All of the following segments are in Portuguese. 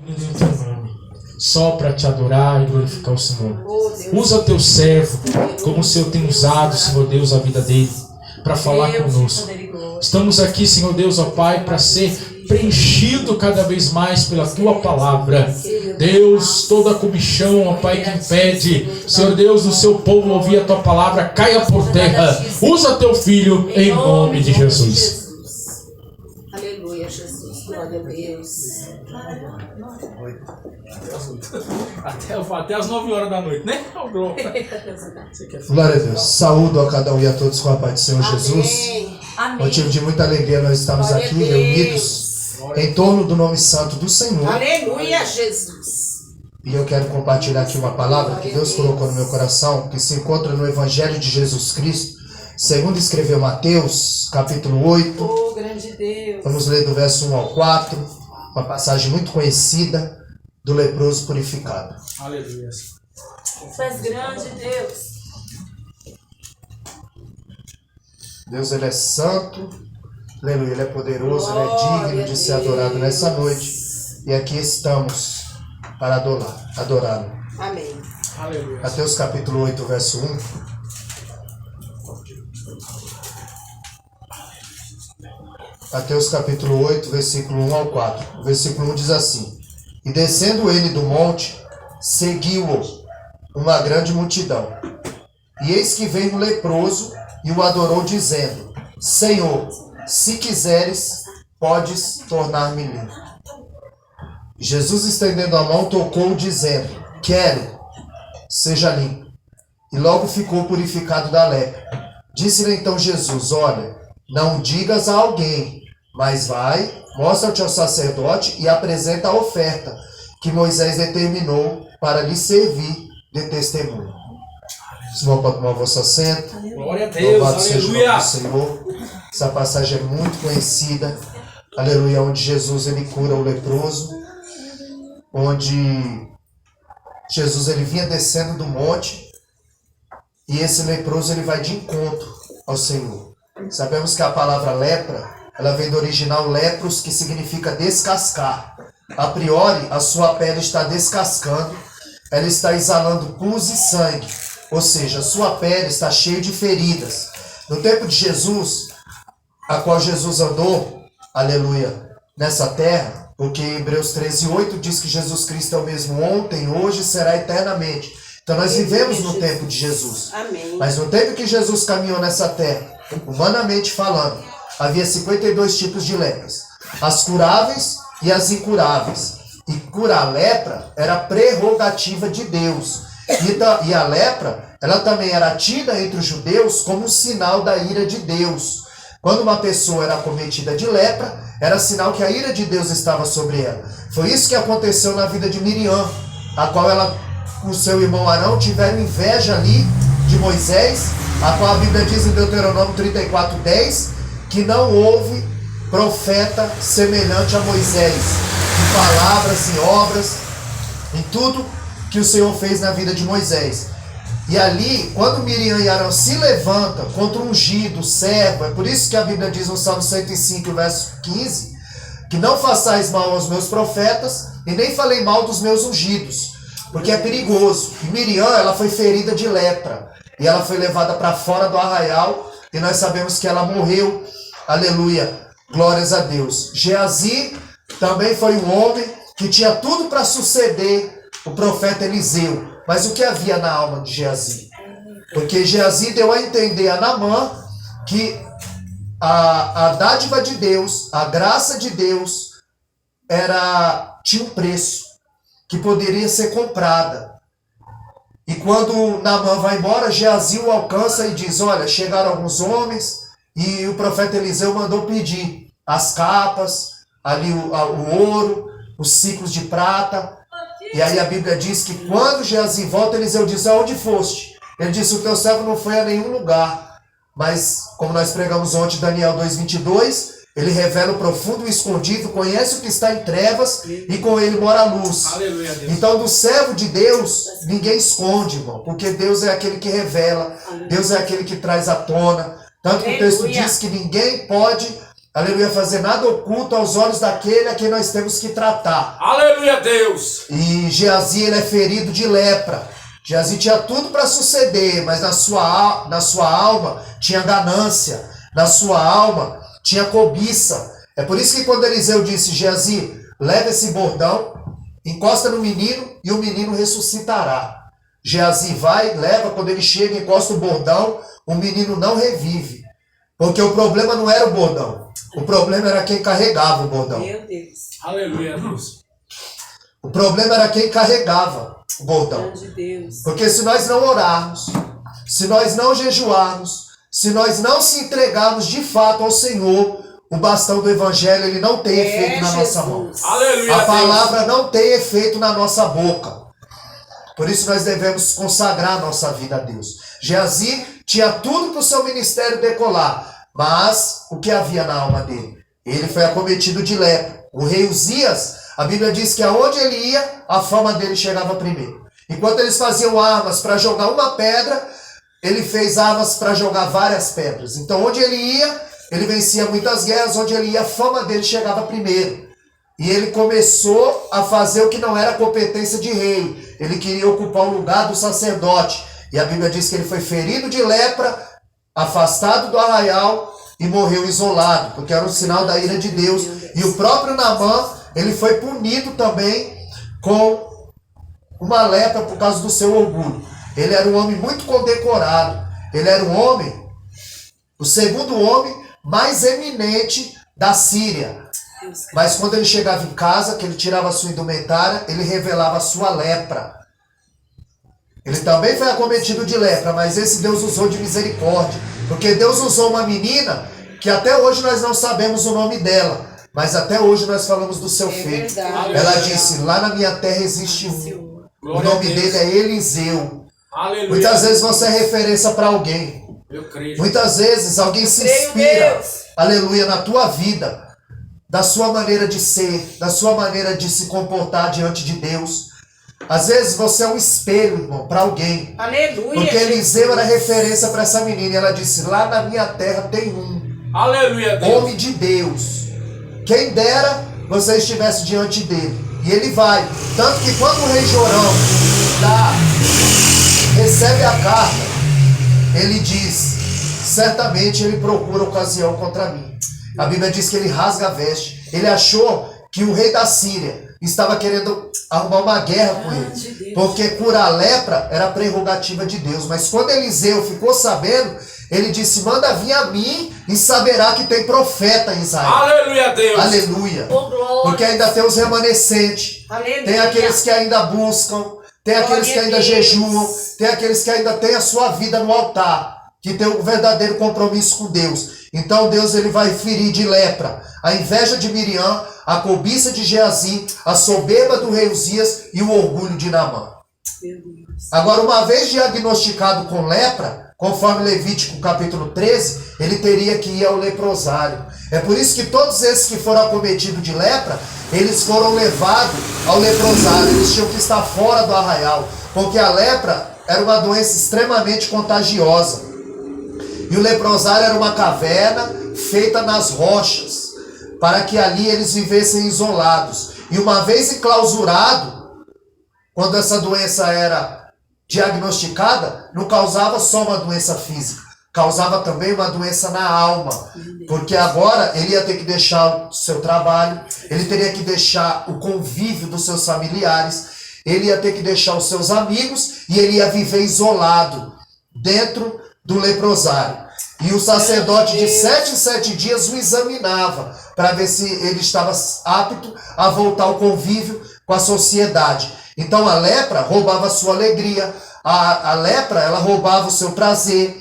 no teu nome, só para te adorar e glorificar o Senhor. Usa o teu servo, como o Senhor tem usado, Senhor Deus, a vida dele, para falar conosco. Estamos aqui, Senhor Deus, ó Pai, para ser preenchido cada vez mais pela tua palavra. Deus, toda comichão, ó Pai, que impede, Senhor Deus, do seu povo ouvir a tua palavra, caia por terra. Usa teu filho em nome de Jesus. Aleluia, Jesus. Glória a Deus. Até as 9 horas da noite, né? Glória a Deus. Saúdo a cada um e a todos com a paz do Senhor Jesus. Amém. Motivo de muita alegria nós estamos Glória aqui a Deus. reunidos em torno do nome santo do Senhor. Aleluia, Jesus. E eu quero compartilhar aqui uma palavra que Deus colocou no meu coração, que se encontra no Evangelho de Jesus Cristo, segundo escreveu Mateus, capítulo 8. Oh, grande Deus. Vamos ler do verso 1 ao 4, uma passagem muito conhecida do leproso purificado. Aleluia. Tu és grande, Deus. Deus, Ele é santo, aleluia, Ele é poderoso, Ele é Glória digno de ser adorado nessa noite. E aqui estamos para adorá-lo. Amém. Aleluia. Mateus capítulo 8, verso 1. Mateus capítulo 8, versículo 1 ao 4. O versículo 1 diz assim: E descendo ele do monte, seguiu-o uma grande multidão. E eis que veio um leproso e o adorou, dizendo: Senhor, se quiseres, podes tornar-me limpo. Jesus, estendendo a mão, tocou-o, dizendo: Quero, seja limpo. E logo ficou purificado da lepra. Disse-lhe então Jesus: Olha, não digas a alguém, mas vai, mostra-te ao sacerdote e apresenta a oferta que Moisés determinou para lhe servir de testemunho. Senhor, pode tomar o vosso assento. Glória a Deus. Louvado seja o nome Aleluia. do Senhor. Essa passagem é muito conhecida. Aleluia, onde Jesus ele cura o leproso. Onde Jesus ele vinha descendo do monte. E esse leproso ele vai de encontro ao Senhor. Sabemos que a palavra lepra, ela vem do original lepros, que significa descascar. A priori, a sua pele está descascando. Ela está exalando pus e sangue. Ou seja, a sua pele está cheia de feridas. No tempo de Jesus, a qual Jesus andou, aleluia, nessa terra, porque em Hebreus 13:8 diz que Jesus Cristo é o mesmo ontem, hoje e será eternamente. Então nós vivemos no tempo de Jesus. Amém. Mas no tempo que Jesus caminhou nessa terra, humanamente falando, havia 52 tipos de lepras. As curáveis e as incuráveis. E curar a lepra era prerrogativa de Deus. E a lepra, ela também era tida entre os judeus como um sinal da ira de Deus. Quando uma pessoa era acometida de lepra, era sinal que a ira de Deus estava sobre ela. Foi isso que aconteceu na vida de Miriam, a qual ela, com seu irmão Arão, tiveram inveja ali de Moisés, a qual a Bíblia diz em Deuteronômio 34:10, que não houve profeta semelhante a Moisés, em palavras, em obras, em tudo que o Senhor fez na vida de Moisés. E ali, quando Miriam e Arão se levantam contra o ungido, servo, é por isso que a Bíblia diz no Salmo 105, verso 15, que não façais mal aos meus profetas, e nem falei mal dos meus ungidos, porque é perigoso. E Miriam, ela foi ferida de lepra, e ela foi levada para fora do arraial, e nós sabemos que ela morreu, aleluia, glórias a Deus. Geazi também foi um homem que tinha tudo para suceder o profeta Eliseu. Mas o que havia na alma de Geazi? Porque Geazi deu a entender a Naamã que a dádiva de Deus, a graça de Deus, tinha um preço, que poderia ser comprada. E quando Naamã vai embora, Geazi o alcança e diz: olha, chegaram alguns homens, e o profeta Eliseu mandou pedir as capas, ali o ouro, os ciclos de prata. E aí a Bíblia diz que quando Geazi volta, Eliseu diz: aonde foste? Ele disse: o teu servo não foi a nenhum lugar. Mas, como nós pregamos ontem, Daniel 2:22, ele revela o profundo e escondido, conhece o que está em trevas e com ele mora a luz. Aleluia, Deus. Então, do servo de Deus, ninguém esconde, irmão, porque Deus é aquele que revela, Deus é aquele que traz à tona. Tanto que o texto diz que ninguém pode aleluia, fazer nada oculto aos olhos daquele a quem nós temos que tratar. Aleluia, Deus. E Geazi, ele é ferido de lepra. Geazi tinha tudo para suceder, mas na sua alma tinha ganância, na sua alma tinha cobiça. É por isso que quando Eliseu disse, Geazi, leva esse bordão, encosta no menino e o menino ressuscitará. Geazi vai, leva, quando ele chega, encosta o bordão, o menino não revive. Porque o problema não era o bordão, o problema era quem carregava o bordão. Meu Deus. Aleluia, Deus. O problema era quem carregava o bordão. De Deus. Porque se nós não orarmos, se nós não jejuarmos, se nós não se entregarmos de fato ao Senhor, o bastão do Evangelho ele não tem efeito na nossa mão. Aleluia, A palavra não tem efeito na nossa boca. Por isso nós devemos consagrar a nossa vida a Deus. Geazi tinha tudo para o seu ministério decolar, mas o que havia na alma dele? Ele foi acometido de lepra. O rei Uzias, a Bíblia diz que aonde ele ia, a fama dele chegava primeiro. Enquanto eles faziam armas para jogar uma pedra, ele fez armas para jogar várias pedras. Então onde ele ia, ele vencia muitas guerras, onde ele ia, a fama dele chegava primeiro. E ele começou a fazer o que não era competência de rei. Ele queria ocupar o lugar do sacerdote. E a Bíblia diz que ele foi ferido de lepra, afastado do arraial e morreu isolado, porque era um sinal da ira de Deus. E o próprio Naamã, ele foi punido também com uma lepra por causa do seu orgulho. Ele era um homem muito condecorado. Ele era um homem, o segundo homem mais eminente da Síria. Mas quando ele chegava em casa, que ele tirava a sua indumentária, ele revelava a sua lepra. Ele também foi acometido de lepra, mas esse Deus usou de misericórdia. Porque Deus usou uma menina que até hoje nós não sabemos o nome dela, mas até hoje nós falamos do seu feito. Ela disse, lá na minha terra existe um. O nome dele é Eliseu. Aleluia. Muitas vezes você é referência para alguém. Eu creio. Muitas vezes alguém se inspira, aleluia, na tua vida, da sua maneira de ser, da sua maneira de se comportar diante de Deus. Às vezes você é um espelho, irmão, para alguém. Aleluia. Porque Eliseu era referência para essa menina. E ela disse, lá na minha terra tem um. Aleluia, Deus. Homem de Deus. Quem dera você estivesse diante dele. E ele vai. Tanto que quando o rei Jorão recebe a carta, ele diz, certamente ele procura ocasião contra mim. A Bíblia diz que ele rasga a veste. Ele achou que o rei da Síria estava querendo arrumar uma guerra com ele. Porque curar a lepra era prerrogativa de Deus. Mas quando Eliseu ficou sabendo, ele disse, manda vir a mim e saberá que tem profeta em Israel. Aleluia, Deus. Aleluia. Porque ainda tem os remanescentes. Aleluia. Tem aqueles que ainda buscam. Tem aqueles que ainda jejuam. Tem aqueles que ainda têm a sua vida no altar. Que tem um verdadeiro compromisso com Deus. Então Deus ele vai ferir de lepra a inveja de Miriam, a cobiça de Geazi, a soberba do rei Uzias e o orgulho de Naamã. Agora, uma vez diagnosticado com lepra, conforme Levítico capítulo 13, ele teria que ir ao leprosário. É por isso que todos esses que foram acometidos de lepra, eles foram levados ao leprosário. Eles tinham que estar fora do arraial, porque a lepra era uma doença extremamente contagiosa. E o leprosário era uma caverna feita nas rochas, para que ali eles vivessem isolados. E uma vez enclausurado, quando essa doença era diagnosticada, não causava só uma doença física, causava também uma doença na alma. Porque agora ele ia ter que deixar o seu trabalho, ele teria que deixar o convívio dos seus familiares, ele ia ter que deixar os seus amigos e ele ia viver isolado dentro do leprosário. E o sacerdote de 7 em 7 dias o examinava para ver se ele estava apto a voltar ao convívio com a sociedade. Então a lepra roubava a sua alegria, a lepra ela roubava o seu prazer.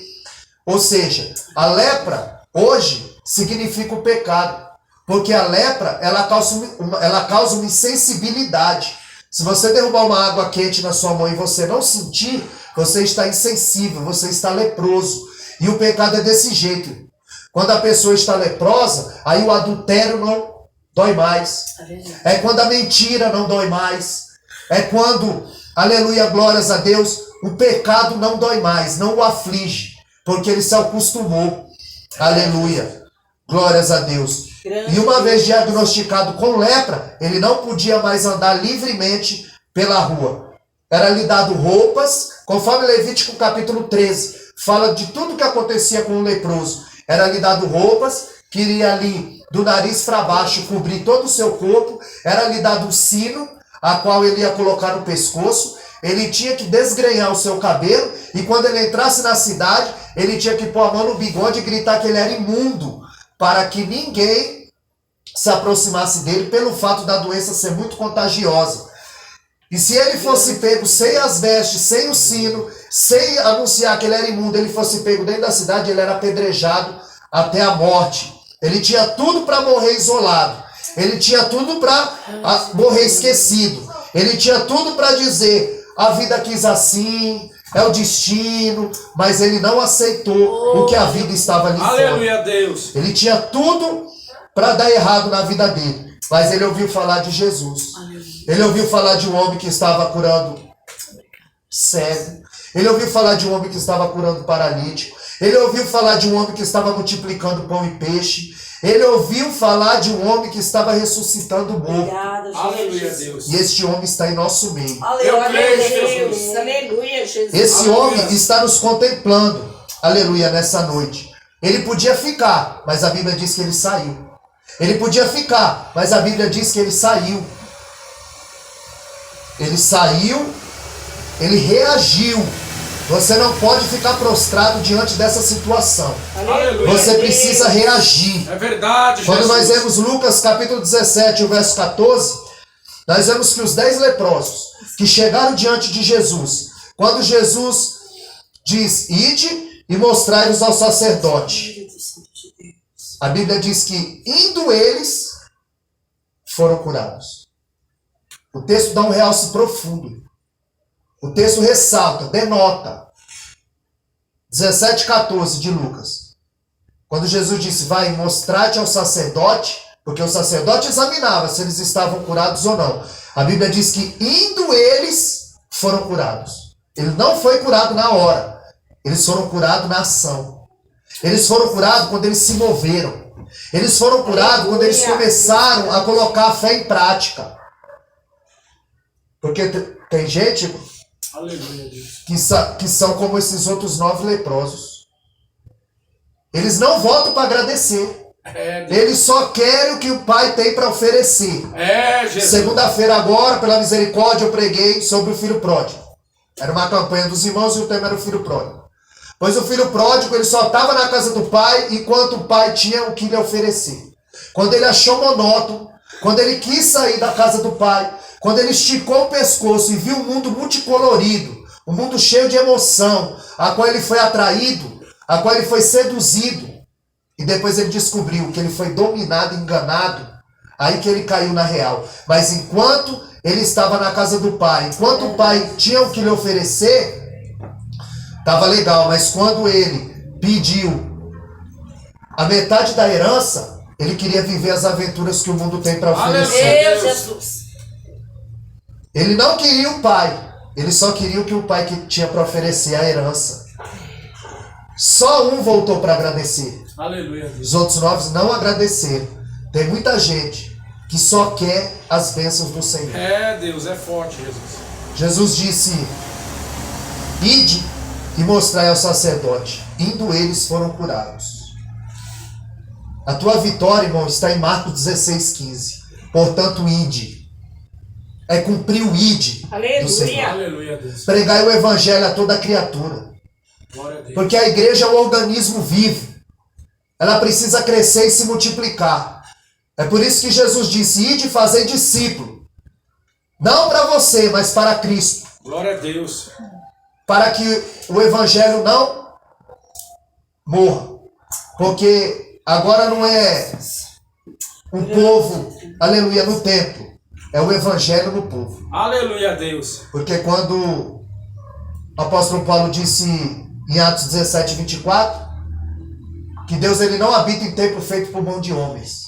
Ou seja, a lepra hoje significa o pecado, porque a lepra ela causa uma insensibilidade. Se você derrubar uma água quente na sua mão e você não sentir, você está insensível, você está leproso. E o pecado é desse jeito. Quando a pessoa está leprosa, aí o adultério não dói mais. É quando a mentira não dói mais. É quando, aleluia, glórias a Deus, o pecado não dói mais, não o aflige, porque ele se acostumou. Aleluia. Glórias a Deus. E uma vez diagnosticado com lepra, ele não podia mais andar livremente pela rua. Era lhe dado roupas, conforme Levítico capítulo 13, fala de tudo que acontecia com o leproso. Era lhe dado roupas, que iria ali do nariz para baixo cobrir todo o seu corpo. Era lhe dado um sino, a qual ele ia colocar no pescoço. Ele tinha que desgrenhar o seu cabelo, e quando ele entrasse na cidade, ele tinha que pôr a mão no bigode e gritar que ele era imundo, para que ninguém se aproximasse dele, pelo fato da doença ser muito contagiosa. E se ele fosse pego sem as vestes, sem o sino, sem anunciar que ele era imundo, ele fosse pego dentro da cidade, ele era apedrejado até a morte. Ele tinha tudo para morrer isolado. Ele tinha tudo para morrer esquecido. Ele tinha tudo para dizer: a vida quis assim, é o destino, mas ele não aceitou o que a vida estava ali fora. Aleluia a Deus. Ele tinha tudo para dar errado na vida dele, mas ele ouviu falar de Jesus. Ele ouviu falar de um homem que estava curando cego. Ele ouviu falar de um homem que estava curando paralítico. Ele ouviu falar de um homem que estava multiplicando pão e peixe. Ele ouviu falar de um homem que estava ressuscitando o morto. Aleluia a Deus. E este homem está em nosso meio. Aleluia, Jesus. Aleluia, Jesus. Esse homem está nos contemplando. Aleluia, nessa noite. Ele podia ficar, mas a Bíblia diz que ele saiu. Ele podia ficar, mas a Bíblia diz que ele saiu. Ele saiu, ele reagiu. Você não pode ficar prostrado diante dessa situação. Aleluia. Você precisa reagir. É verdade, Quando Jesus. nós vemos Lucas capítulo 17, o verso 14, nós vemos que os 10 leprosos que chegaram diante de Jesus, quando Jesus diz: ide e mostrai-os ao sacerdote, a Bíblia diz que indo eles, foram curados. O texto dá um realce profundo. O texto ressalta, denota. 17:14 de Lucas. Quando Jesus disse: vai mostrar-te ao sacerdote, porque o sacerdote examinava se eles estavam curados ou não. A Bíblia diz que indo eles, foram curados. Ele não foi curado na hora. Eles foram curados na ação. Eles foram curados quando eles se moveram. Eles foram curados quando eles começaram a colocar a fé em prática. Porque tem gente Aleluia, Deus. que são como esses outros 9 leprosos. Eles não voltam para agradecer. Eles só querem o que o Pai tem para oferecer. Jesus. Segunda-feira agora, pela misericórdia, eu preguei sobre o filho pródigo. Era uma campanha dos irmãos e o tema era o filho pródigo. Pois o filho pródigo, ele só estava na casa do pai enquanto o pai tinha o que lhe oferecer. Quando ele achou monótono, quando ele quis sair da casa do pai, quando ele esticou o pescoço e viu um mundo multicolorido, um mundo cheio de emoção, a qual ele foi atraído, a qual ele foi seduzido, e depois ele descobriu que ele foi dominado, enganado, aí que ele caiu na real. Mas enquanto ele estava na casa do pai, enquanto o pai tinha o que lhe oferecer, estava legal. Mas quando ele pediu a metade da herança, ele queria viver as aventuras que o mundo tem para oferecer. Meu Jesus. Ele não queria o pai, ele só queria o que o pai que tinha para oferecer, a herança. Só um voltou para agradecer. Aleluia, Deus. Os outros 9 não agradeceram. Tem muita gente que só quer as bênçãos do Senhor. Deus, é forte, Jesus. Jesus disse: ide e mostrai ao sacerdote. Indo eles, foram curados. A tua vitória, irmão, está em Marcos 16:15. Portanto, ide. É cumprir o ide do Senhor. Aleluia, Deus. Pregai o evangelho a toda criatura. Glória a Deus. Porque a igreja é um organismo vivo. Ela precisa crescer e se multiplicar. É por isso que Jesus disse: ide e fazei discípulo. Não para você, mas para Cristo. Glória a Deus. Para que o evangelho não morra. Porque agora não é um povo, aleluia, no templo. É o evangelho no povo. Aleluia a Deus. Porque quando o apóstolo Paulo disse em Atos 17:24, que Deus ele não habita em templo feito por mão de homens.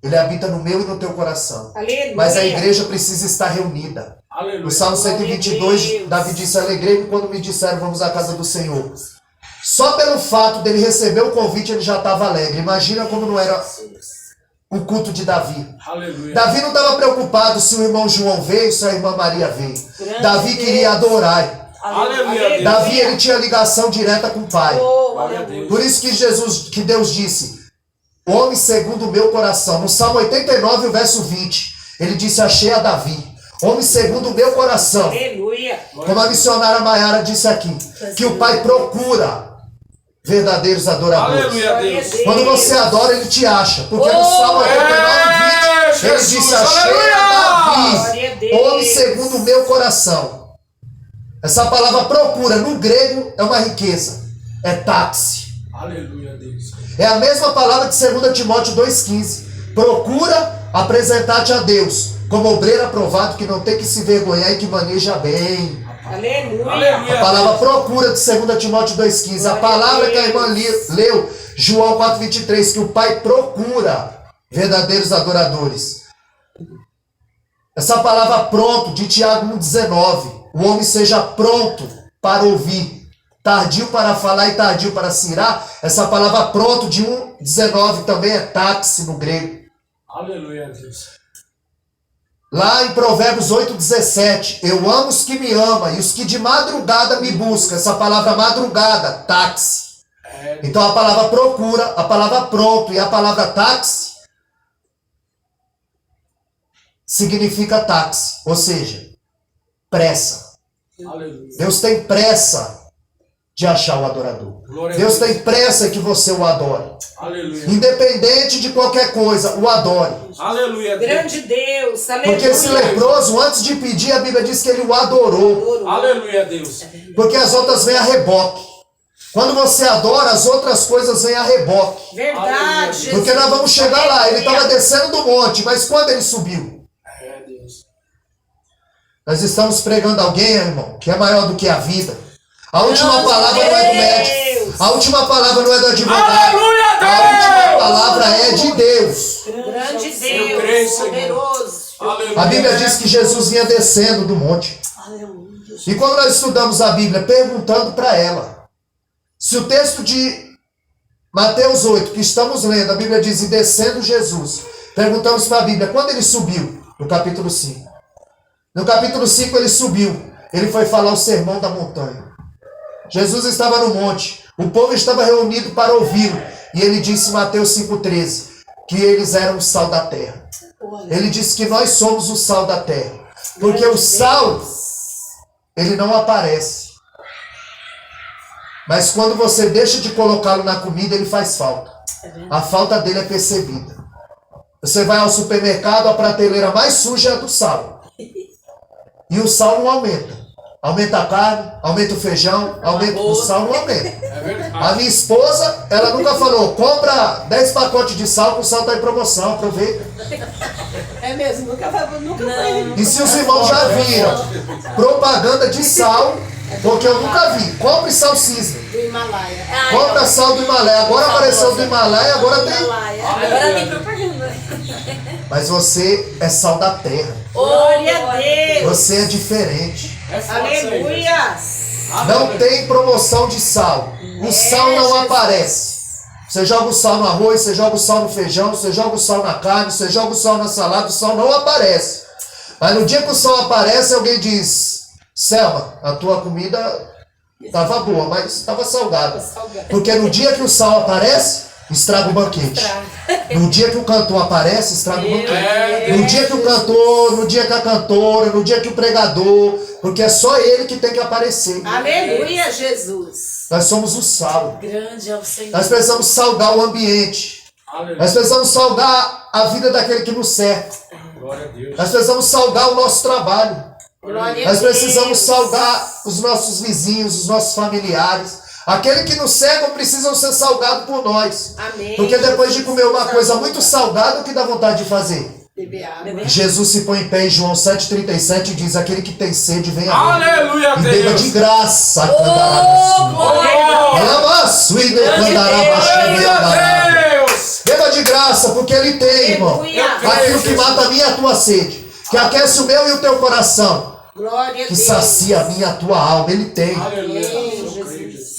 Ele habita no meu e no teu coração. Aleluia. Mas a igreja precisa estar reunida. Aleluia. No Salmo 122, Davi disse: alegrei-me quando me disseram vamos à casa do Senhor. Só pelo fato dele receber o convite, ele já estava alegre. Imagina como não era o culto de Davi. Aleluia. Davi não estava preocupado se o irmão João veio, se a irmã Maria veio. Davi queria adorar. Aleluia. Davi, ele tinha ligação direta com o Pai. Glória a Deus. Por isso que Deus disse, homem segundo o meu coração. No Salmo 89, o verso 20, ele disse, achei a Davi, homem segundo o meu coração. Aleluia. Como a missionária Maiara disse aqui, que o Pai procura verdadeiros adoradores. Aleluia, Deus. Quando você adora, ele te acha. Porque no Salmo 89, 20, ele disse, achei a Davi, homem segundo o meu coração. Essa palavra procura, no grego, é uma riqueza. É táxi. Aleluia, Deus. É a mesma palavra de 2 Timóteo 2,15. Procura apresentar-te a Deus como obreiro aprovado, que não tem que se vergonhar e que maneja bem. Aleluia. A palavra procura de 2 Timóteo 2,15. A palavra que a irmã leu, João 4,23, que o Pai procura verdadeiros adoradores. Essa palavra pronto, de Tiago 1,19. O homem seja pronto para ouvir, tardio para falar e tardio para se irar. Essa palavra pronto de 1,19 também é táxi no grego. Aleluia, Deus. Lá em Provérbios 8,17, eu amo os que me amam e os que de madrugada me buscam. Essa palavra madrugada, táxi. Então a palavra procura, a palavra pronto e a palavra táxi significa táxi, ou seja, pressa. Aleluia. Deus tem pressa de achar o adorador. Glória a Deus Deus. tem pressa que você o adore. Aleluia. Independente de qualquer coisa, o adore. Aleluia, Deus. Grande Deus. Aleluia. Porque esse leproso, antes de pedir, a Bíblia diz que ele o adorou. Aleluia, Deus. Porque as outras vêm a reboque. Quando você adora, as outras coisas vêm a reboque. Verdade, Jesus. Porque nós vamos chegar lá. Ele estava descendo do monte, mas quando ele subiu? É, Deus. Nós estamos pregando alguém, irmão, que é maior do que a vida. A última palavra não é do médico. A última palavra não é do advogado. Aleluia, A última Deus. palavra é de Deus. Grande Eu creio, Deus. Senhor. Poderoso. Aleluia. A Bíblia diz que Jesus vinha descendo do monte. Aleluia. E quando nós estudamos a Bíblia, perguntando para ela, se o texto de Mateus 8, que estamos lendo, a Bíblia diz, e descendo Jesus, perguntamos para a Bíblia, quando ele subiu? No capítulo 5. No capítulo 5 ele subiu, ele foi falar o sermão da montanha. Jesus estava no monte, o povo estava reunido para ouvi-lo, e ele disse em Mateus 5,13, que eles eram o sal da terra. Ele disse que nós somos o sal da terra, porque o sal, ele não aparece. Mas quando você deixa de colocá-lo na comida, ele faz falta. A falta dele é percebida. Você vai ao supermercado, a prateleira mais suja é a do sal. E o sal não aumenta. Aumenta a carne, aumenta o feijão, aumenta o sal, não aumenta. É verdade. A minha esposa, ela nunca falou, compra 10 pacotes de sal, que o sal está em promoção, aproveita. É mesmo, nunca foi. E se os irmãos já viram propaganda de sal, porque eu nunca vi, compre sal cisne. Do Himalaia. Compra sal do Himalaia. Agora apareceu do Himalaia, agora tem. Agora tem propaganda. Mas você é sal da terra. Glória a Deus. Você é diferente. É forte isso aí, Deus. Aleluia. Não tem promoção de sal. O sal não aparece. Você joga o sal no arroz, você joga o sal no feijão, você joga o sal na carne, você joga o sal na salada, o sal não aparece. Mas no dia que o sal aparece, alguém diz, Selma, a tua comida estava boa, mas estava salgada. Porque no dia que o sal aparece, estraga o banquete. No dia que o cantor aparece, estraga o banquete. No dia que o cantor, no dia que a cantora, no dia que o pregador, porque é só ele que tem que aparecer. Aleluia, Jesus. Nós somos o sal. Grande é o Senhor. Nós precisamos salgar o ambiente. Aleluia. Nós precisamos salgar a vida daquele que nos cerca. Glória a Deus. Nós precisamos salgar o nosso trabalho. Glória a Nós Deus. precisamos salgar os nossos vizinhos, os nossos familiares. Aquele que nos cercam precisam ser salgados por nós. Amém. Porque depois de comer uma coisa muito salgada, o que dá vontade de fazer? Beber água. Jesus se põe em pé em João 7,37 e diz, aquele que tem sede, venha a mim. Aleluia, E beba Deus. de graça. Deus. Beba de graça, porque ele tem, irmão. Aquilo que mata a minha e a tua sede. Que aquece o meu e o teu coração. Glória a Que Deus. sacia a minha e a tua alma. Ele tem. Aleluia. Amém, Eu creio, Jesus.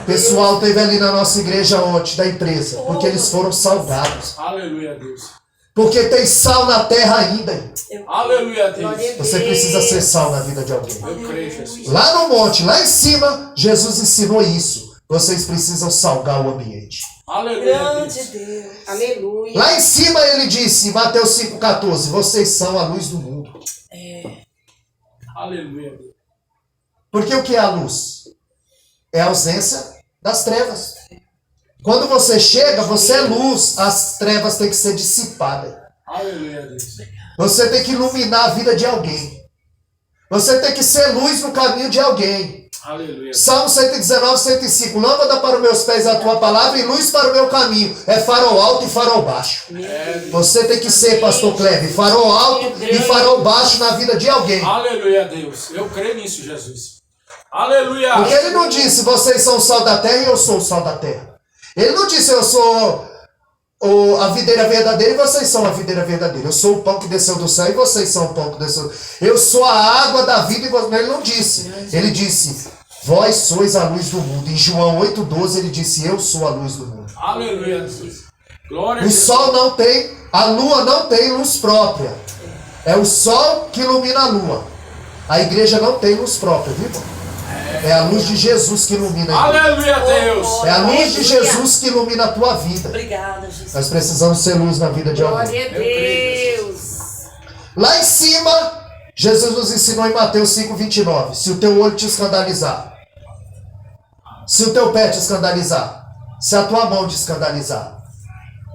O pessoal teve ali na nossa igreja ontem, da empresa, porque eles foram salgados. Aleluia, Deus. Porque tem sal na terra ainda. Aleluia, Deus. Você precisa ser sal na vida de alguém. Eu creio, Jesus. Lá no monte, lá em cima, Jesus ensinou isso. Vocês precisam salgar o ambiente. Aleluia, Grande Deus. Deus. Aleluia. Lá em cima ele disse, em Mateus 5,14, vocês são a luz do mundo. Aleluia, Deus. Porque o que é a luz? É a ausência das trevas. Quando você chega, você é luz, as trevas têm que ser dissipadas. Aleluia, Deus. Você tem que iluminar a vida de alguém. Você tem que ser luz no caminho de alguém. Aleluia. Salmo 119, 105. Lâmpada para os meus pés a tua palavra e luz para o meu caminho. É farol alto e farol baixo. Você tem que ser, pastor Cleve, farol alto e farol baixo na vida de alguém. Aleluia, Deus. Eu creio nisso, Jesus. Aleluia. Porque ele não disse, vocês são o sal da terra e eu sou o sal da terra. Ele não disse, eu sou a videira verdadeira e vocês são a videira verdadeira. Eu sou o pão que desceu do céu e vocês são o pão que desceu do céu. Eu sou a água da vida e vocês... Ele não disse. Ele disse, vós sois a luz do mundo. Em João 8,12 ele disse, eu sou a luz do mundo. Aleluia, Deus. Glória a O Deus. sol não tem, a lua não tem luz própria. É o sol que ilumina a lua. A igreja não tem luz própria, viu, irmão? É a luz de Jesus que ilumina a igreja. Aleluia, Deus. É a luz de Jesus que ilumina a tua vida. Obrigada, Jesus. Nós precisamos ser luz na vida de alguém. Glória a Deus. Lá em cima, Jesus nos ensinou em Mateus 5,29. Se o teu olho te escandalizar, se o teu pé te escandalizar, se a tua mão te escandalizar.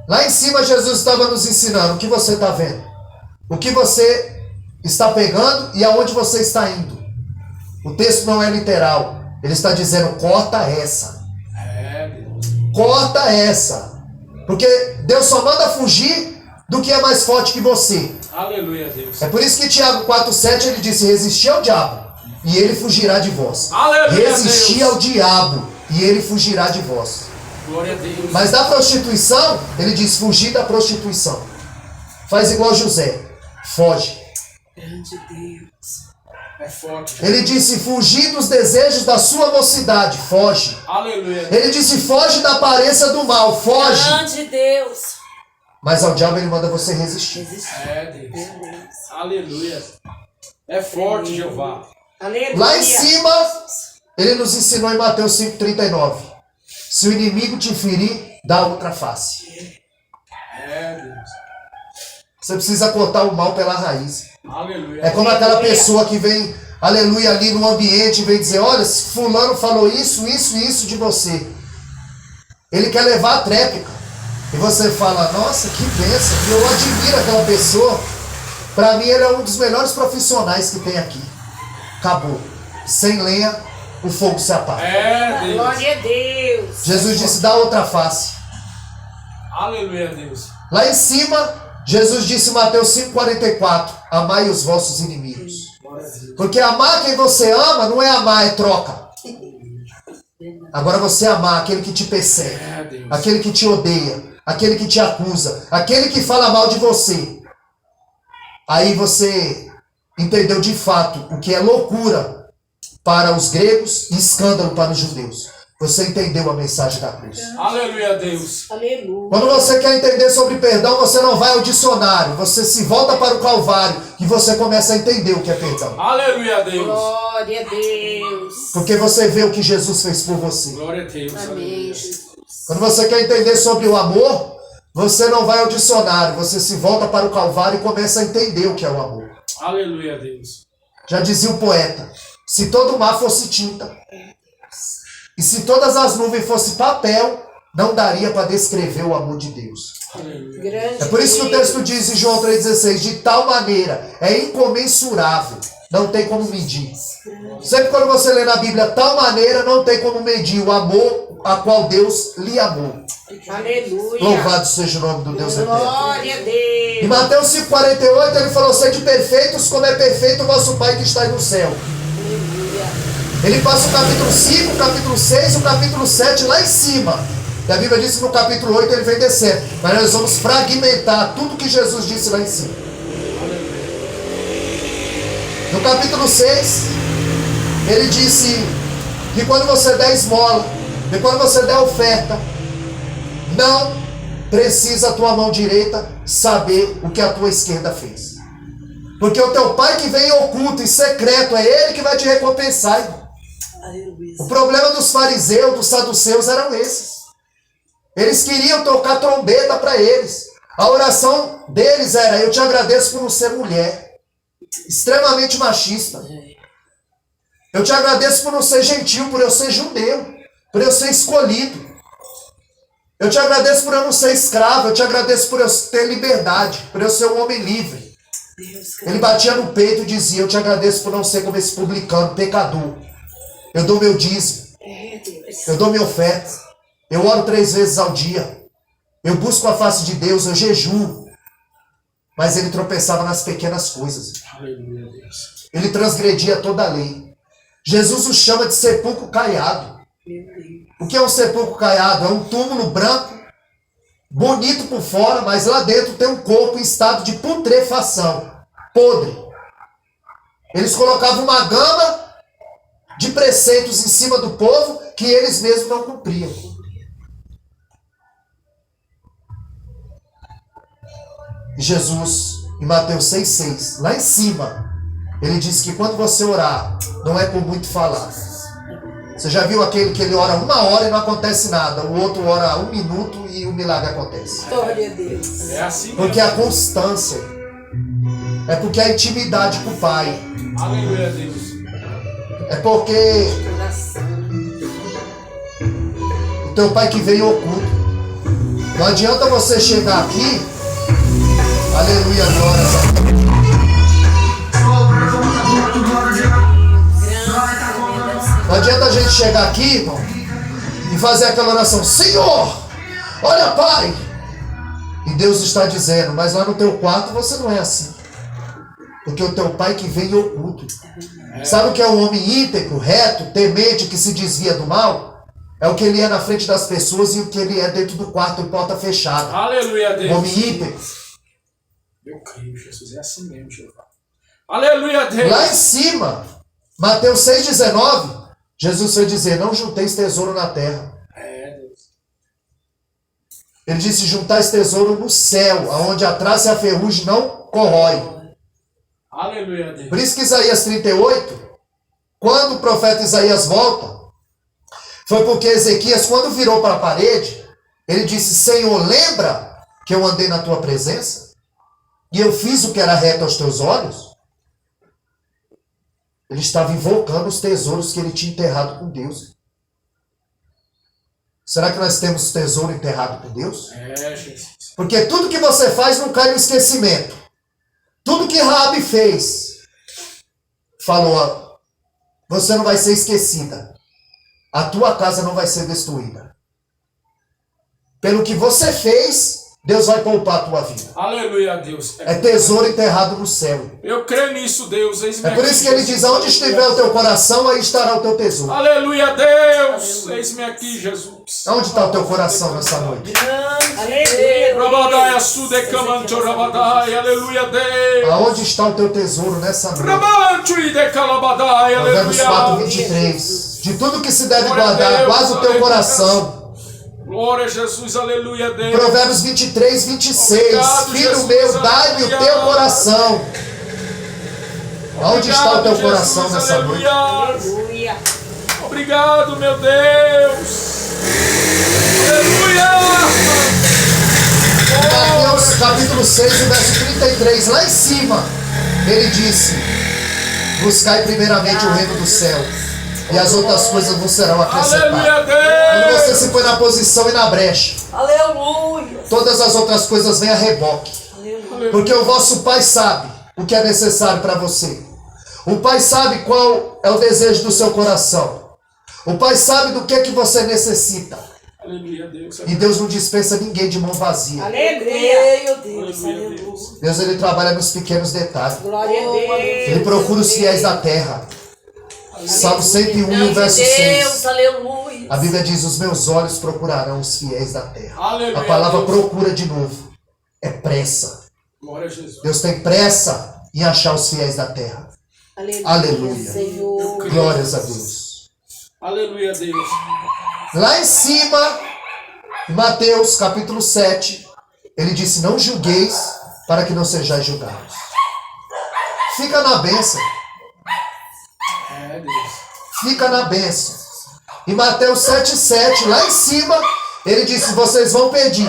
Lá em cima, Jesus estava nos ensinando o que você está vendo, o que você está pegando e aonde você está indo. O texto não é literal. Ele está dizendo, corta essa. Corta essa. Porque Deus só manda fugir do que é mais forte que você. Aleluia, Deus. É por isso que Tiago 4,7 ele disse, resistir ao diabo e ele fugirá de vós. Aleluia, Resistir Deus. ao diabo e ele fugirá de vós. Glória a Deus. Mas da prostituição, ele diz, fugir da prostituição. Faz igual José. Foge. Grande Deus. É forte. Ele disse, fugir dos desejos da sua mocidade. Foge. Aleluia. Ele disse, foge da aparência do mal. Foge. Grande Deus. Mas ao diabo ele manda você resistir. É, Deus. Aleluia. É forte, Jeová. Aleluia. Lá em cima, ele nos ensinou em Mateus 5,39. Se o inimigo te ferir, dá outra face. É, Deus. Você precisa cortar o mal pela raiz. Aleluia. É como aquela pessoa que vem, aleluia, ali no ambiente e vem dizer, olha, fulano falou isso, isso e isso de você. Ele quer levar a tréplica. E você fala, nossa, que bênção, eu admiro aquela pessoa. Para mim ele é um dos melhores profissionais que tem aqui. Acabou. Sem lenha, o fogo se apaga. É, Deus. Glória a Deus. Jesus disse, dá outra face. Aleluia, Deus. Lá em cima, Jesus disse em Mateus 5,44, amai os vossos inimigos. Glória a Deus. Porque amar quem você ama não é amar, é troca. Agora você amar aquele que te persegue, É, Deus. aquele que te odeia, aquele que te acusa, aquele que fala mal de você. Aí você entendeu de fato o que é loucura para os gregos e escândalo para os judeus. Você entendeu a mensagem da cruz. Aleluia, Deus. Aleluia. Quando você quer entender sobre perdão, você não vai ao dicionário. Você se volta para o Calvário e você começa a entender o que é perdão. Aleluia, Deus. Glória a Deus. Porque você vê o que Jesus fez por você. Glória a Deus. Amém, Aleluia. Jesus. Quando você quer entender sobre o amor, você não vai ao dicionário. Você se volta para o Calvário e começa a entender o que é o amor. Aleluia, Deus. Já dizia o poeta, se todo o mar fosse tinta, e se todas as nuvens fossem papel, não daria para descrever o amor de Deus. Aleluia. Grande É por isso que o texto diz em João 3,16, de tal maneira, é incomensurável, não tem como medir. Sempre quando você lê na Bíblia, tal maneira, não tem como medir o amor a qual Deus lhe amou. Aleluia. Louvado seja o nome do Deus eterno. Glória a Deus. Em Mateus 5,48 ele falou, sede perfeitos como é perfeito o vosso Pai que está aí no céu. Ele passa o capítulo 5, o capítulo 6, o capítulo 7 lá em cima. E a Bíblia diz que no capítulo 8 ele vem descendo. Mas nós vamos fragmentar tudo que Jesus disse lá em cima. No capítulo 6, ele disse que quando você der esmola, E quando você der oferta, não precisa a tua mão direita saber o que a tua esquerda fez. Porque o teu pai que vem oculto e secreto, é ele que vai te recompensar, irmão. O problema dos fariseus, dos saduceus eram esses. Eles queriam tocar trombeta para eles. A oração deles era: eu te agradeço por não ser mulher. Extremamente machista. Eu te agradeço por não ser gentil, por eu ser judeu, por eu ser escolhido. Eu te agradeço por eu não ser escravo. Eu te agradeço por eu ter liberdade, por eu ser um homem livre. Ele batia no peito e dizia: eu te agradeço por não ser como esse publicano, pecador. Eu dou meu dízimo. Eu dou minha oferta. Eu oro 3 vezes ao dia. Eu busco a face de Deus, eu jejuo. Mas ele tropeçava nas pequenas coisas. Aleluia, Deus. Ele transgredia toda a lei. Jesus o chama de sepulcro caiado. O que é um sepulcro caiado? É um túmulo branco, bonito por fora, mas lá dentro tem um corpo em estado de putrefação, podre. Eles colocavam uma gama de preceitos em cima do povo que eles mesmos não cumpriam. E Jesus, em Mateus 6,6, lá em cima, ele disse que quando você orar, não é por muito falar. Você já viu aquele que ele ora 1 hora e não acontece nada, o outro ora 1 minuto e o milagre acontece? Glória a Deus. É assim mesmo. Porque a constância, é porque a intimidade com o Pai, Aleluia, Deus. é porque o teu Pai que veio oculto. Não adianta você chegar aqui, aleluia, glória. Não adianta a gente chegar aqui, irmão, e fazer aquela oração: Senhor, olha, Pai. E Deus está dizendo: mas lá no teu quarto você não é assim. Porque o teu Pai que vem oculto. Sabe o que é um homem íntegro, reto, temente, que se desvia do mal? É o que ele é na frente das pessoas e o que ele é dentro do quarto, em porta fechada. Aleluia, Deus. Homem íntegro. Eu creio, Jesus, é assim mesmo, Jeová. Aleluia, Deus. Lá em cima, Mateus 6,19, Jesus foi dizer: não junteis tesouro na terra. É, Deus. Ele disse: juntais tesouro no céu, onde a traça e a ferrugem não corrói. Aleluia, Deus. Por isso que Isaías 38, quando o profeta Isaías volta, foi porque Ezequias, quando virou para a parede, ele disse: Senhor, lembra que eu andei na tua presença? E eu fiz o que era reto aos teus olhos? Ele estava invocando os tesouros que ele tinha enterrado com Deus. Será que nós temos tesouro enterrado com Deus? É, Jesus. Porque tudo que você faz não cai no esquecimento. Tudo que Raabe fez, falou: você não vai ser esquecida. A tua casa não vai ser destruída. Pelo que você fez, Deus vai poupar a tua vida. Aleluia, Deus. É tesouro enterrado no céu. Eu creio nisso, Deus. É por isso que ele diz: onde estiver o teu coração, aí estará o teu tesouro. Aleluia, Deus. Eis-me aqui, Jesus. Onde está o teu coração nessa noite? Rabadai, Sudecamancho, Rabadai. Aleluia, Deus. Aonde está o teu tesouro nessa noite? Rabancho e Decalabadai. Provérbios Aleluia. 4:23. De tudo que se deve Glória a guardar, Deus, guarda o teu aleluia. coração. Glória a Jesus, aleluia, Deus. Provérbios 23:26. Obrigado, Filho Jesus, meu, dai-me o teu coração. Aonde está o teu Obrigado, coração Jesus, nessa noite? Aleluia. Obrigado, meu Deus. Aleluia. Mateus capítulo 6, verso 33. Lá em cima, ele disse: buscai primeiramente o reino do céu, e as outras coisas vos serão acrescentadas. Aleluia, Quando Deus. você se põe na posição e na brecha, Aleluia. todas as outras coisas vêm a reboque. Aleluia. Porque o vosso Pai sabe o que é necessário para você. O Pai sabe qual é o desejo do seu coração. O Pai sabe do que você necessita. Aleluia, Deus. E Deus não dispensa ninguém de mão vazia. Aleluia, Deus. Aleluia, Aleluia. Deus. Deus, ele trabalha nos pequenos detalhes. Glória a Deus. Ele procura os fiéis da terra. Salmo 101, verso 6. Aleluia. A Bíblia diz: os meus olhos procurarão os fiéis da terra. Aleluia, A palavra Deus. procura, de novo, é pressa. Glória a Jesus. Deus tem pressa em achar os fiéis da terra. Aleluia. Aleluia. Senhor. Glórias a Deus. Aleluia, Deus. Lá em cima, em Mateus capítulo 7, ele disse: não julgueis para que não sejais julgados. Fica na bênção. Fica na bênção. Em Mateus 7,7, lá em cima, ele disse: vocês vão pedir.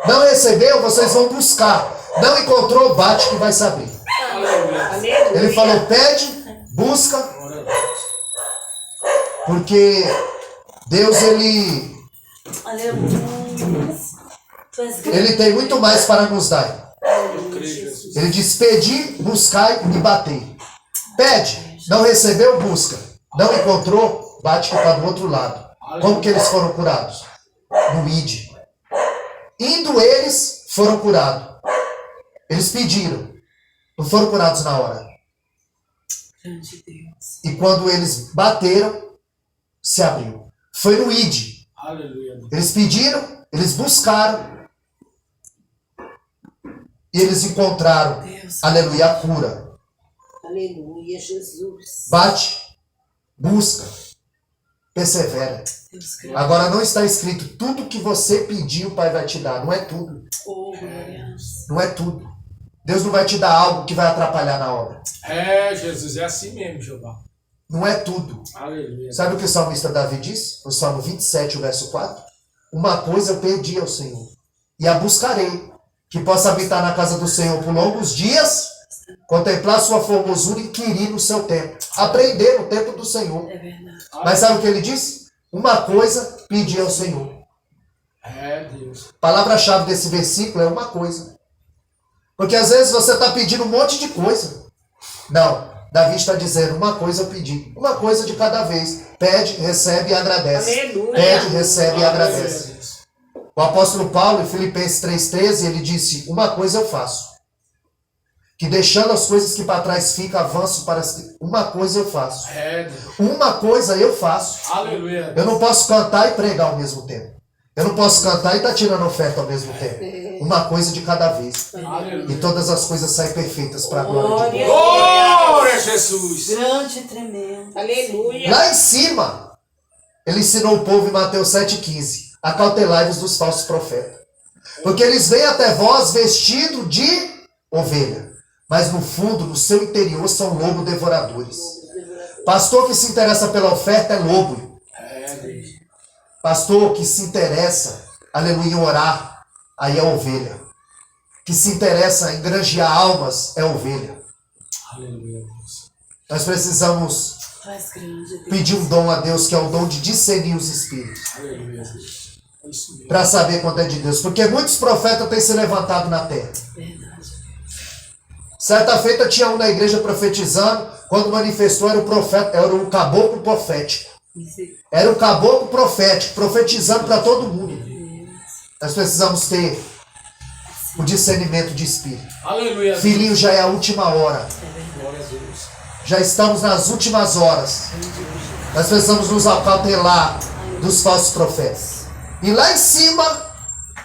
Não recebeu, vocês vão buscar. Não encontrou, bate que vai saber. Ele falou: pede, busca. Porque Deus, ele tem muito mais para nos dar. Ele diz: pedi, buscai e batei. Pede, não recebeu, busca. Não encontrou, bate que está do outro lado. Como que eles foram curados? No ID. Indo eles, foram curados. Eles pediram. Não foram curados na hora. E quando eles bateram, se abriu. Foi no ID. Eles pediram, eles buscaram. E eles encontraram, aleluia, a cura. Aleluia, Jesus. Bate, busca, persevera. Agora não está escrito tudo que você pedir o Pai vai te dar. Não é tudo. Não é tudo. Deus não vai te dar algo que vai atrapalhar na obra. Jesus, é assim mesmo, Jeová. Não é tudo. Aleluia. Sabe o que o salmista Davi diz? No Salmo 27, o verso 4? Uma coisa eu pedi ao Senhor, e a buscarei, que possa habitar na casa do Senhor por longos dias, contemplar sua formosura e inquirir no seu tempo. Aprender no tempo do Senhor. É verdade. Mas sabe o que ele diz? Uma coisa pedi ao Senhor. Deus. A palavra-chave desse versículo é uma coisa. Porque às vezes você está pedindo um monte de coisa. Não. Davi está dizendo: uma coisa eu pedi. Uma coisa de cada vez. Pede, recebe e agradece. Aleluia. Pede, recebe e agradece. O apóstolo Paulo, em Filipenses 3,13, ele disse: uma coisa eu faço, que deixando as coisas que para trás ficam, avanço para as... Uma coisa eu faço. Uma coisa eu faço. Aleluia. Eu não posso cantar e pregar ao mesmo tempo. Eu não posso cantar e estar tirando oferta ao mesmo tempo. Uma coisa de cada vez. Aleluia. E todas as coisas saem perfeitas para a glória de Deus. Glória a Jesus. Grande e tremendo. Aleluia. Lá em cima, ele ensinou o povo em Mateus 7,15: acautelai-vos dos falsos profetas, porque eles vêm até vós vestido de ovelha, mas no fundo, no seu interior, são lobos devoradores. Pastor que se interessa pela oferta é lobo. Pastor que se interessa, aleluia, em orar, aí é ovelha. Que se interessa em granjear almas é ovelha. Aleluia. Nós precisamos Faz grande, Deus. pedir um dom a Deus, que é o dom de discernir os espíritos. Aleluia. É isso mesmo. Para saber quanto é de Deus. Porque muitos profetas têm se levantado na terra. Verdade. Certa feita tinha um na igreja profetizando. Quando manifestou, era o profeta, era o caboclo profético. Era o caboclo profético, profetizando para todo mundo. Nós precisamos ter o discernimento de espírito. Aleluia. Filhinho, já é a última hora. Glória a Deus. Já estamos nas últimas horas. Nós precisamos nos acautelar dos falsos profetas. E lá em cima,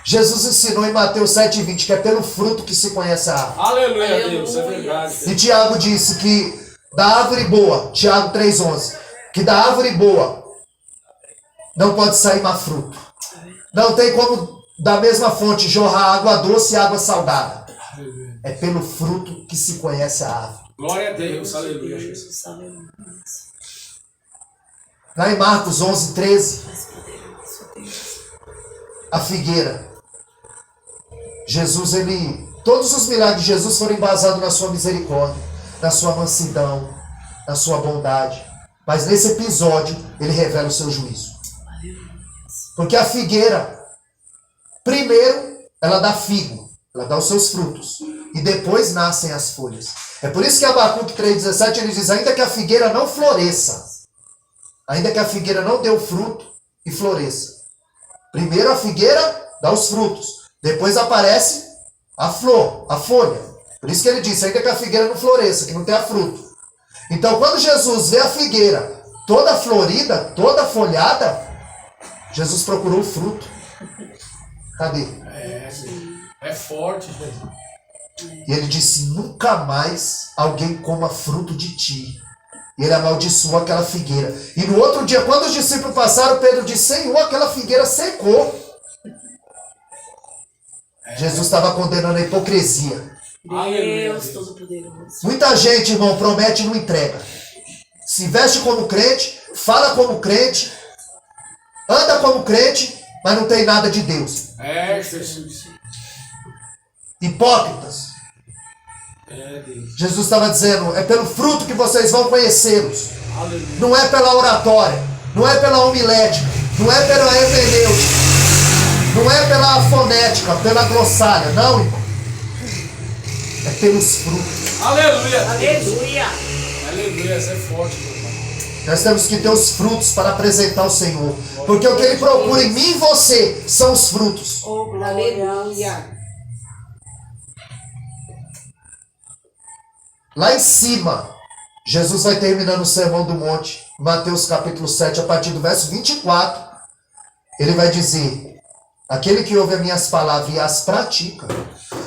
Jesus ensinou em Mateus 7,20, que é pelo fruto que se conhece a árvore. Aleluia, Deus, é verdade. E Tiago disse que da árvore boa, Tiago 3,11, que da árvore boa não pode sair má fruto. Não tem como da mesma fonte jorrar água doce e água salgada. Aleluia. É pelo fruto que se conhece a árvore. Glória a Deus, aleluia. Deus, aleluia. Lá em Marcos 11:13, Mais poderoso, Deus. a figueira. Jesus, todos os milagres de Jesus foram embasados na sua misericórdia, na sua mansidão, na sua bondade. Mas nesse episódio, ele revela o seu juízo. Porque a figueira, primeiro, ela dá figo, ela dá os seus frutos. E depois nascem as folhas. É por isso que Abacuque 3,17 ele diz: ainda que a figueira não floresça, ainda que a figueira não dê o fruto e floresça. Primeiro a figueira dá os frutos. Depois aparece a flor, a folha. Por isso que ele disse: ainda que a figueira não floresça, que não tenha fruto. Então quando Jesus vê a figueira toda florida, toda folhada, Jesus procurou o fruto. Cadê? É forte, Jesus. E ele disse: nunca mais alguém coma fruto de ti. E ele amaldiçoou aquela figueira. E no outro dia, quando os discípulos passaram, Pedro disse: Senhor, aquela figueira secou. Jesus estava condenando a hipocrisia. Deus Todo-Poderoso. Muita gente, irmão, promete e não entrega. Se veste como crente, fala como crente, anda como crente, mas não tem nada de Deus. Jesus. Hipócritas. Deus. Jesus estava dizendo: é pelo fruto que vocês vão conhecê-los. Aleluia. Não é pela oratória, não é pela homilética, não é pela hermenêutica, não é pela fonética, pela glossária, não, irmão. É pelos frutos. Aleluia. Aleluia. Aleluia, essa é forte, meu irmão. Nós temos que ter os frutos para apresentar ao Senhor. Porque o que Ele procura em mim e você são os frutos. Oh, glória. Aleluia. Lá em cima, Jesus vai terminando o Sermão do Monte, Mateus capítulo 7, a partir do verso 24. Ele vai dizer: aquele que ouve as minhas palavras e as pratica,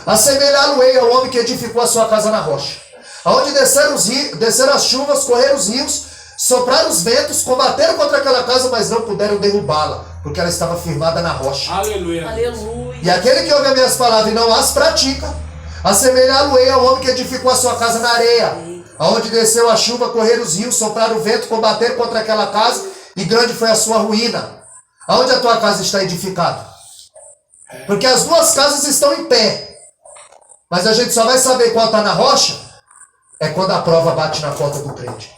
assemelhá-lo-ei ao homem que edificou a sua casa na rocha, aonde desceram as chuvas, correram os rios, sopraram os ventos, combateram contra aquela casa, mas não puderam derrubá-la, porque ela estava firmada na rocha. Aleluia. Aleluia. E aquele que ouve as minhas palavras e não as pratica, assemelhá-lo-ei ao homem que edificou a sua casa na areia, aonde desceu a chuva, correram os rios, sopraram o vento, combateram contra aquela casa, e grande foi a sua ruína. Aonde a tua casa está edificada? Porque as duas casas estão em pé, mas a gente só vai saber qual está na rocha é quando a prova bate na porta do crente.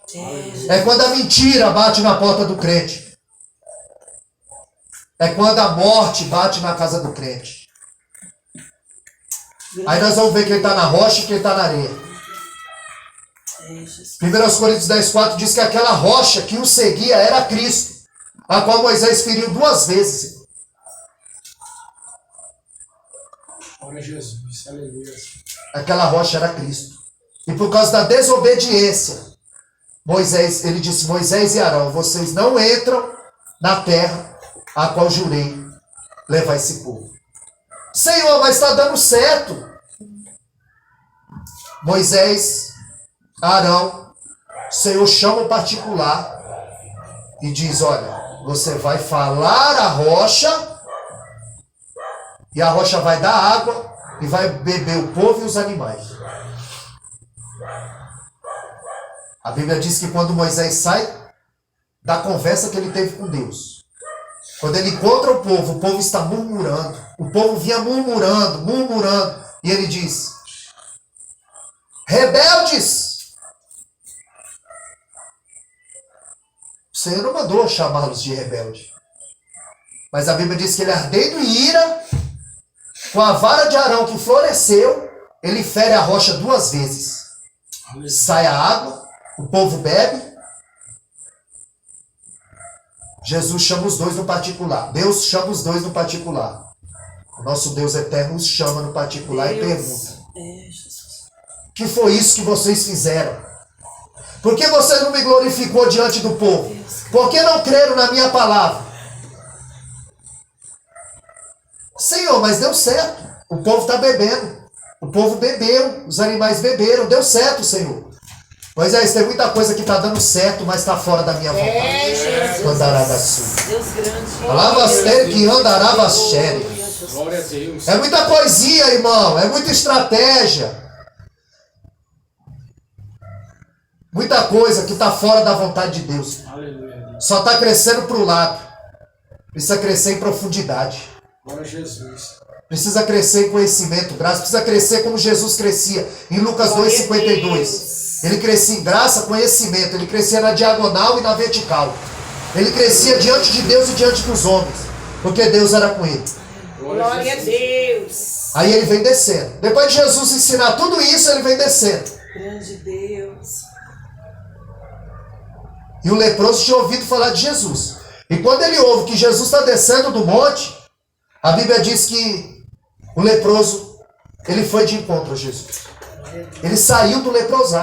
É quando a mentira bate na porta do crente. É quando a morte bate na casa do crente. Aí nós vamos ver quem está na rocha e quem está na areia. 1 Coríntios 10,4 diz que aquela rocha que o seguia era Cristo, a qual Moisés feriu 2 vezes. Glória a Jesus. Aleluia. Aquela rocha era Cristo. E por causa da desobediência, Moisés, ele disse: Moisés e Arão, vocês não entram na terra a qual jurei levar esse povo. Senhor, mas está dando certo. Moisés, Arão, o Senhor chama o particular e diz: olha, você vai falar a rocha, e a rocha vai dar água, e vai beber o povo e os animais. A Bíblia diz que quando Moisés sai da conversa que ele teve com Deus, quando ele encontra o povo está murmurando. O povo vinha murmurando, e ele diz: rebeldes! O Senhor não mandou chamá-los de rebelde. Mas a Bíblia diz que ele, ardendo em ira, com a vara de Arão que floresceu, ele fere a rocha 2 vezes. Sai a água, o povo bebe. Jesus chama os 2 no particular. Deus chama os 2 no particular. O nosso Deus eterno os chama no particular e pergunta: o que foi isso que vocês fizeram? Por que você não me glorificou diante do povo? Por que não creram na minha palavra? Senhor, mas deu certo. O povo está bebendo. O povo bebeu, os animais beberam. Deu certo, Senhor. Moisés, tem muita coisa que está dando certo, mas está fora da minha vontade. Jesus. Andará da sua. Deus grande. Palavras dele que andará vastere. Glória a Deus. É muita poesia, irmão. É muita estratégia. Muita coisa que está fora da vontade de Deus. Aleluia. Só está crescendo para o lado. Precisa crescer em profundidade. Glória a Jesus. Precisa crescer em conhecimento, graça. Precisa crescer como Jesus crescia. Em Lucas 2,52. Ele crescia em graça, conhecimento. Ele crescia na diagonal e na vertical. Ele crescia diante de Deus e diante dos homens. Porque Deus era com ele. Glória a Deus. Aí ele vem descendo. Depois de Jesus ensinar tudo isso, ele vem descendo. Grande Deus. E o leproso tinha ouvido falar de Jesus. E quando ele ouve que Jesus está descendo do monte, a Bíblia diz que o leproso, ele foi de encontro a Jesus. Ele saiu do leprosário.